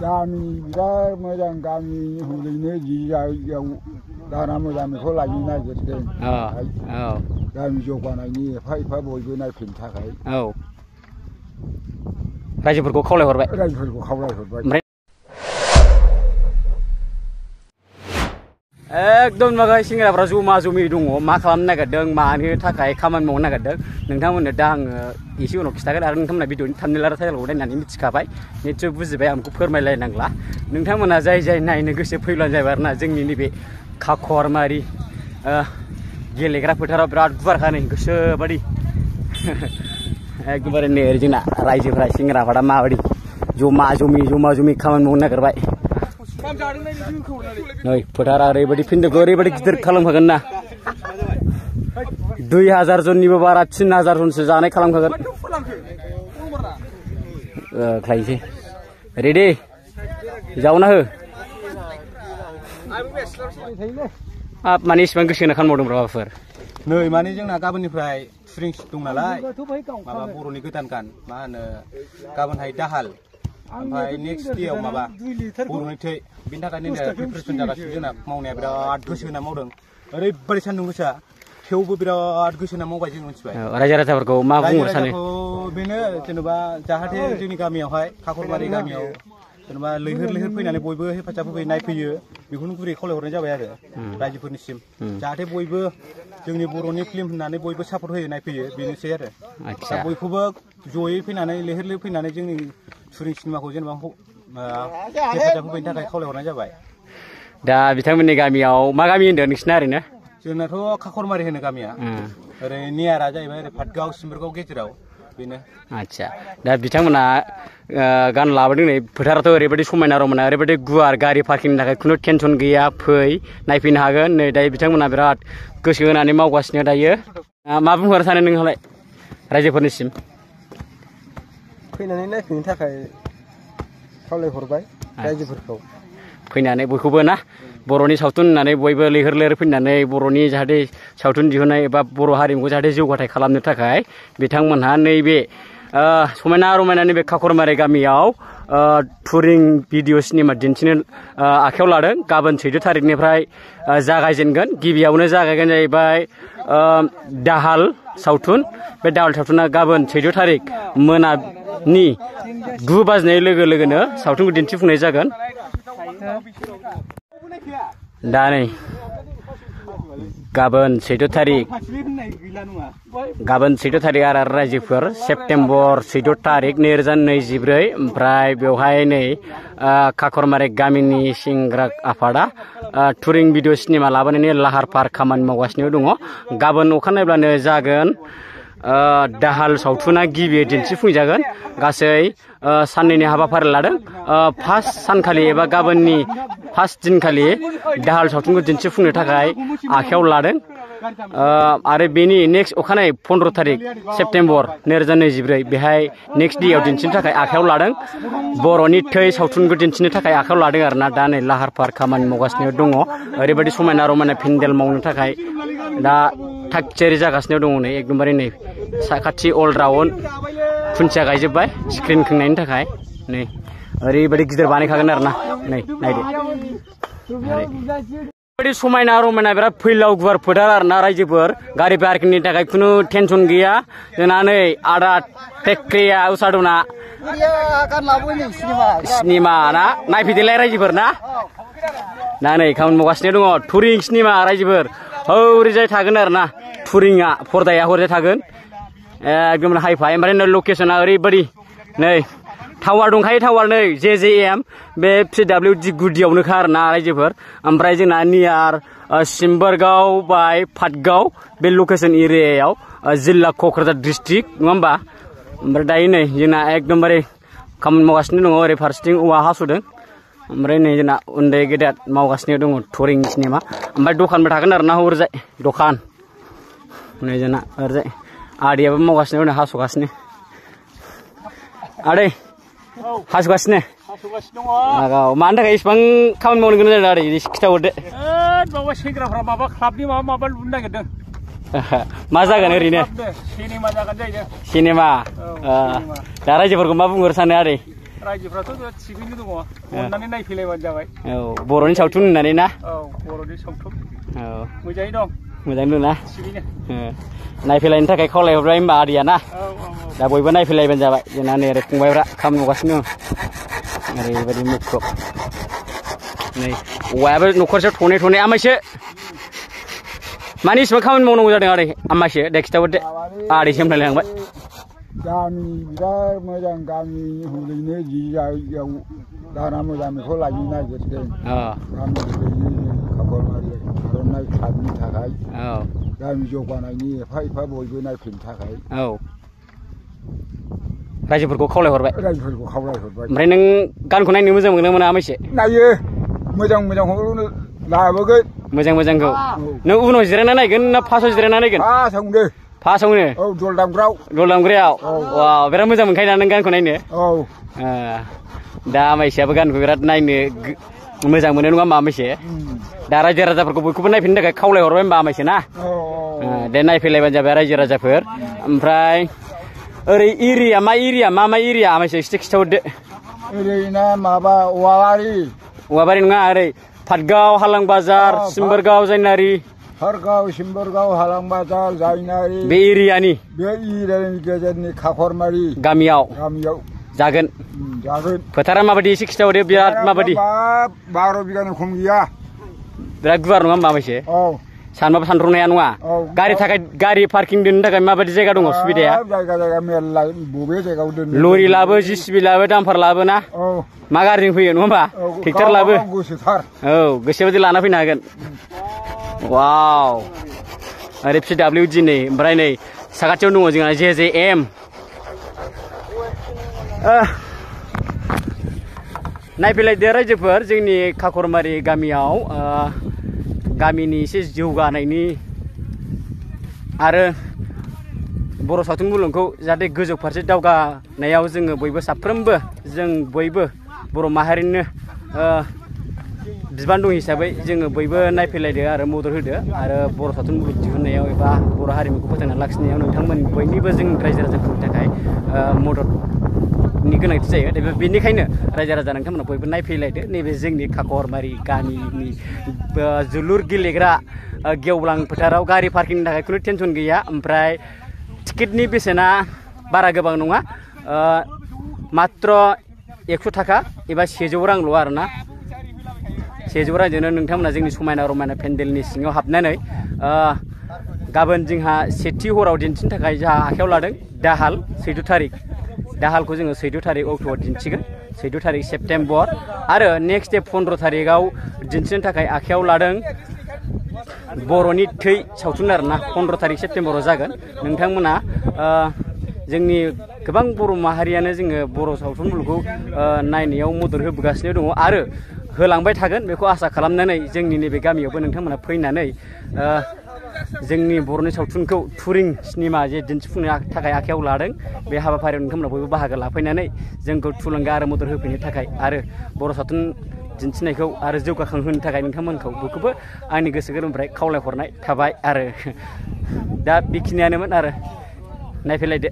गामि बिराद मोजां गामि हलैनो जि जायगायाव दाना मोजां बेखौ लायनो नागिरदों गामि जौगानायनि एफा एफा बयबो नायफैनो थाखाय रायजोफोरखौ एकदम मागा सेंग्राफ्रा जमा जमी दङ मा खालामनो नागिरदों मानो थाखाय खामानि मावनो नागिरदों नोंथांमोननो दा आङो एसे उनाव खिथागोन आरो नोंथांमोना भिडिअनि थाम्बनेल आरो टाइटेलखौ नायनानै मिथिखाबाय निस्सय बुजिबाय आंखौ फोरमायलायनांला नोंथांमोना जाय जाय नायनो गोसो फैब्लानो जाबाय आरोना जोंनि नैबे खाखरमारि गेलेग्रा फोथाराव बिराद गुवारखा नै गोसोबादि एकदमबारे नै जोंना रायजोफ्रा सेंग्राफ्रा माबायदि जमा जमी खामानि मावनो नागिरबाय नै फोथारा ओरैबायदि फिल्डखौ ओरैबायदि गिदिर खालामखागोन ना 2000 जननिबो बारा 3000 जनसो जानाय खालामखागोन खायसे रेडि जावना हो माने इसेबां गोसो होना खालामबावदों माबाफोर नै माने जोंना गाबोननिफ्राय थुरिं दं नालाय माबा बर'नि गोदान गान मा होनो गाबोनहाय दाहाल ओमफ्राय नेक्स्ट डेआव माबा बर'नि थै बिनि थाखायनो प्रिपारेसन जागासिनो जोंना मावनाया बिराद गोसो होना मावदों ओरैबायदि सान्दुं गोसा थेवबो बिराद गोसो होना मावबाय जों मिथिबाय रायजो राजाफोरखौ मा बुंनो सानो बेनो जेनेबा जाहाथे जोंनि गामियावहाय खाखरबारि गामियाव जेनेबा लैहोर फैनानै बयबो हेफाजाब होफैयो नायफैयो बेखौनो गुरै खावलायहरनाय जाबाय आरो रायजोफोरनिसिम जाहाथे बयबो जोंनि बर'नि फिल्म होननानै बयबो सापर्ट होयो नायफैयो बेनोसै आरो दा बयखौबो जयै फैनानै लैहोर फैनानै जोंनि थुरिं सिनेमाखौ जेनेबा हेफाजाब होफैनो थाखाय खावलायहरनाय जाबाय दा बिथांमोननि गामियाव मा गामि होनदों नोंसिना ओरैनो जोंनाथ' खाखरमारि होनो गामिया ओरै नियारा जाहैबाय ओरै पाटगाव सिम्बोरगाव गेजेराव बेनो आच्छा दा बिथांमोना गान लाबोदों नै फोथाराथ' ओरैबायदि समायना रमायना ओरैबायदि गुवार गारि पार्किंनि थाखाय खुनु टेनसन गैया फै नायफैनो हागोन नै दायो बिथांमोना बिराद गोसो होनानै मावगासिनो दायो मा बुंहरनो सानो नोंहालाय रायजोफोरनिसिम फैनानै नायफैनो थाखाय खावलायहरबाय रायजोफोरखौ फैनानै बयखौबो ना बर'नि सावथुन होननानै बयबो लैहोर फैनानै बर'नि जाहाथे सावथुन दिहुननाय एबा बर' हारिमुखौ जाहाथे जौगाथाय खालामनो थाखाय बिथांमोनहा नैबे समायना रमायना नैबे खाखरमारि गामियाव टुरिं भिडिअ सिनेमा दिन्थिनो आखायाव लादों गाबोन 14 थारिखनिफ्राय जागायजेनगोन गिबियावनो जागायगोन जाहैबाय दाहाल सावथुन बे दाहाल सावथुना गाबोन 14 थारिख मोनानि 9 बाजिनाय लोगो लोगोनो सावथुनखौ दिन्थिफुंनाय जागोन दा नै गाबोन 14 थारिख आरो रायजोफोर सेप्तेम्बर 14 थारिख 2024 ओमफ्राय बेवहाय नै खाखरमारि गामिनि सेंग्रा आफादा टुरिं भिडिअ सिनेमा लाबोनायनि लाहार फाहार खामानि मावगासिनो दङ गाबोन अखानायब्लानो जागोन दाहाल सावथुना गिबियै दिन्थिफुंजागोन गासै साननैनि हाबाफारि लादों फार्स्ट सानखालि एबा गाबोननि फार्स्ट दिनखालि दाहाल सावथुनखौ दिन्थिफुंनो थाखाय आखायाव लादों आरो बेनि नेक्स्ट अखानायै 15 थारिख सेप्तेम्बर 2024 बेहाय नेक्स्ट डेआव दिन्थिनो थाखाय आखायाव लादों बर'नि थै सावथुनखौ दिन्थिनो थाखाय आखायाव लादों आरोना दा नै लाहार फाहार खामानि मावगासिनो दङ ओरैबायदि समायना रमायना पेन्डेल मावनो थाखाय दा थाग थियारि जागासिनो दङ नै एकदमबारे नै साखाथि अल राउन्ड खुन्थिया गायजोब्बाय स्क्रिन खोंनायनि थाखाय नै ओरैबायदि गिदिर बानायखागोन आरोना नै नायदो ओरैबायदि समायना रमायना बिराद फैलाव गुवार फोथार आरोना रायजोफोर गारि पार्किंनि थाखाय खुनु टेनसन गैया जोंना नै आदा टेक्रिया उसादना सिनेमा ना नायफैदोलाय रायजोफोर ना नै खामानि मावगासिनो दङ टुरिं सिनेमा रायजोफोर हौरैजाय थागोन आरोना टुरिंआ पर्दाया हरैजाय थागोन एकदम हाइफाइ ओमफ्राय नै लकेसना ओरैबायदि नै टावार दंखायो टावार नै JJM बे PWD गुदियावनोखा आरोना रायजोफोर ओमफ्राय जोंना नियार सिम्बोरगाव बाय पाटगाव बे लकेसन एरियायाव जिल्ला क'क्राझार डिस्ट्रिक्ट नङा होमबा ओमफ्राय दायो नै जोंना एकदमबारे खामानि मावगासिनो दङ ओरै फारसेथिं औवा हास'दों ओमफ्राय नै जोंना उन्दै गेदेर मावगासिनो दङ टुरिं सिनेमा ओमफ्राय दखानबो थागोन आरोना हरैजाय दखान नै जोंना ओरैजाय आदैयाबो मावगासिनो दङ हास'गासिनो आदै हास'गासिनो मानि थाखाय इसेबां खामानि मावनो गोनां जादों आदै खिथाहरदो माबा सेंग्राफ्रा माबा क्लाबनि माबा लुनो नागिरदों मा जागोन ओरैनो सिनेमा जागोन जाहैदों सिनेमा दा रायजोफोरखौ मा बुंहरनो सानो आदै रायजोफ्राथ' थिगैनो दङ अननानै नायफैलायबानो जाबाय औ बर'नि सावथुन होननानै ना औ बर'नि सावथुन औ मोजाङै दं मोजाङै दं ना थिगैनो नायफैलायनो थाखाय खावलायहरबाय होनबा आदैया ना दा बयबो नायफैलायबानो जाबाय जोंना नै ओरै फंबायफ्रा खामानि मावगासिनो दं ओरैबायदि मुखुब नै औवायाबो न'खरसेयाव थनै थनै आमायसो मानि इसेबां खामानि मावनांगौ जादों आदै आमायसो दे खिथाहर दे आदैसो होनलायलांबाय गामि बिराद मोजां गामि हरैनो जि जायगायाव दाना मोजां बेखौ लायनो नागिरदों गामि हरैनो खाफालमारि आर'नाइ क्लाबनि थाखाय गामि जौगानायनि एफा बयबो नायफैनो थाखाय रायजोफोरखौ खावलायहरबाय ओमफ्राय नों गानखौ नायनो मोजां मोनो मोना आमायसो नायो मोजांखौ लाबोगोन मोजांखौ नों उनाव जिरायना नायगोन ना फार्स्टआव जिरायना नायगोन फार्स्टआवनो औ दल दामग्रायाव वाव बिराद मोजां मोनखायोना नों गानखौ नायनो औ दा आमायसोआबो गानखौ बिराद नायनो मोजां मोनो नङा होमबा आमायसो दा रायजो राजाफोरखौ बयखौबो नायफिननो थाखाय खावलायहरबाय होमबा आमायसो ना दे नायफैलायबानो जाबाय रायजो राजाफोर ओमफ्राय ओरै एरिया मा एरिया आमायसो एसे खिथाहरदो ओरैनो माबा औवाबारि नङा ओरै पाटगाव हालां बाजार सिम्बोरगाव जायनारि हरगाव सिम्बोरगाव हालां बाजार जायनारि बे एरियानि गेजेरनि खाखरमारि गामियाव जागोन फोथारा माबायदि एसे खिथाहरदो बिराद माबायदि 12 बिगानि खम गैया बिराद गुवार नङा होमबा आमायसो सानबाबो सानथ्र'नो हाया नङा गारि पार्किं दोननो थाखाय माबायदि जायगा दङ सुबिदाया जायगा मेरला बबे जायगायाव दोननो लरि लाबो जिसिबि लाबो दाम्पार लाबो ना मा गारिजों फैयो नङा होमबा ट्रेक्टर लाबो औ गोसोबायदि लाना फैनो हागोन वाव ओरै PWD नै ओमफ्राय नै साखाथियाव दङ जोंहा JJM नायफैलायदो रायजोफोर जोंनि खाखरमारि गामियाव गामिनि एसे जौगानायनि आरो बर' सावथुन मुलुगखौ जाहाथे गोजौ फारसे दावगानायाव जोङो बयबो साफ्रोमबो जों बयबो बर' माहारिनो बिबान दं हिसाबै जोङो बयबो नायफैलायदो आरो मदद होदो आरो बर' सावथुन मुलुग दिहुननायाव एबा बर' हारिमुखौ फोथांना लाखिनायाव नोंथांमोन बयनिबो जों रायजो राजाफोरनि थाखाय मददनि गोनांथि जायो दा बेनिखायनो रायजो राजा नोंथांमोना बयबो नायफैलायदो नैबे जोंनि खाखरमारि गामिनि जोलुर गेलेग्रा गेवलां फोथाराव गारि पार्किंनि थाखाय खुनु टेनसन गैया ओमफ्राय टिकेटनि बेसेना बारा गोबां नङा मात्र 100 थाखा एबा 100 रांल' आरोना 100 रांजोंनो नोंथांमोना जोंनि समायना रमायना पेन्डेलनि सिङाव हाबनानै गाबोन जोंहा सेथि हराव दिन्थिनो थाखाय जोंहा आखायाव लादों दाहाल 14 थारिख दाहालखौ जोङो 14 थारिख अक्ट'आव दिन्थिगोन 14 थारिख सेप्तेम्बर आरो नेक्स्ट डे 15 थारिखआव दिन्थिनो थाखाय आखायाव लादों बर'नि थै सावथुन आरोना 15 थारिख सेप्तेम्बराव जागोन नोंथांमोना जोंनि गोबां बर' माहारियानो जोङो बर' सावथुन मुलुगखौ नायनायाव मदद होबोगासिनो दङ आरो होलांबाय थागोन बेखौ आसा खालामनानै जोंनि नैबे गामियावबो नोंथांमोना फैनानै जोंनि बर'नि सावथुनखौ टुरिं सिनेमा जे दिन्थिफुंनो थाखाय आखायाव लादों बे हाबाफारियाव नोंथांमोना बयबो बाहागो लाफैनानै जोंखौ थुलुंगा आरो मदद होफैनो थाखाय आरो बर' सावथुन दिन्थिनायखौ आरो जौगाखांहोनो थाखाय नोंथांमोनखौ बयखौबो आंनि गोसो गोरबोनिफ्राय खावलायहरनाय थाबाय आरो दा बेखिनियानोमोन आरो नायफैलायदो